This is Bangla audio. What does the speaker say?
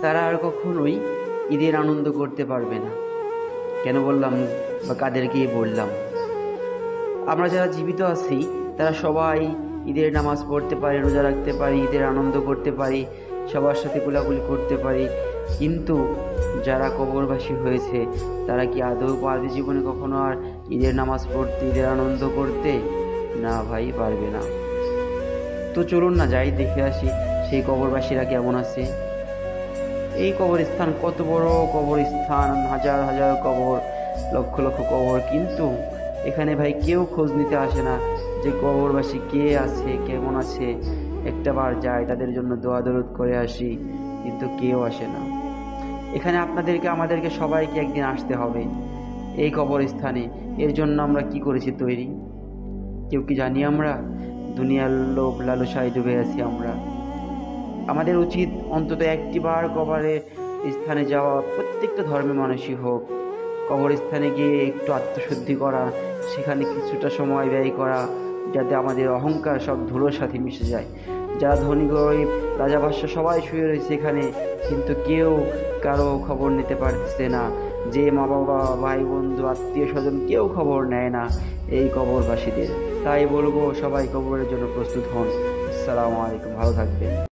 তারা আর কখনোই ঈদের আনন্দ করতে পারবে না। কেন বললাম বা কাদেরকে বললাম? আমরা যারা জীবিত আছি তারা সবাই ঈদের নামাজ পড়তে পারি, রোজা রাখতে পারি, ঈদের আনন্দ করতে পারি, সবার সাথে কোলাকুলি করতে পারি, কিন্তু যারা কবরবাসী হয়েছে তারা কি আদৌ পারবে জীবনে কখনো আর ঈদের নামাজ পড়তে, ঈদের আনন্দ করতে? না ভাই, পারবে না। তো চলুন না যাই, দেখে আসি সেই কবরবাসীরা কেমন আছে। এই কবরস্থান কত বড় কবরস্থান, হাজার হাজার কবর, লক্ষ লক্ষ কবর, কিন্তু এখানে ভাই কেউ খোঁজ নিতে আসে না যে কবরবাসী কে আছে, কেমন আছে। একটা বার যায়, তাদের জন্য দোয়া দরুদ করে আসি, কিন্তু কেউ আসে না। এখানে আপনাদেরকে, আমাদেরকে সবাইকে একদিন আসতে হবে এই কবরস্থানে। এর জন্য আমরা কি করেছি তৈরি, কেউ কি জানি? আমরা দুনিয়ার লোভ লালসায় ডুবে আছি আমরা। আমাদের উচিত অন্তত একটিবার কবরের স্থানে যাওয়া, প্রত্যেকটা ধর্মের মানুষই হোক, কবরস্থানে গিয়ে একটু আত্মশুদ্ধি করা, সেখানে কিছুটা সময় ব্যয় করা, যাতে আমাদের অহংকার সব ধুলোর সাথে মিশে যায়। যারা ধনী গরিব রাজাবাদশা সবাই শুয়ে রয়েছে এখানে, কিন্তু কেউ কারো খবর নিতে পারছে না। যে মা বাবা, ভাই বন্ধু, আত্মীয় স্বজন কেউ খবর নেয় না এই কবরবাসীদের। তাই বলবো, সবাই কবরের জন্য প্রস্তুত হন। আসসালামু আলাইকুম, ভালো থাকবেন।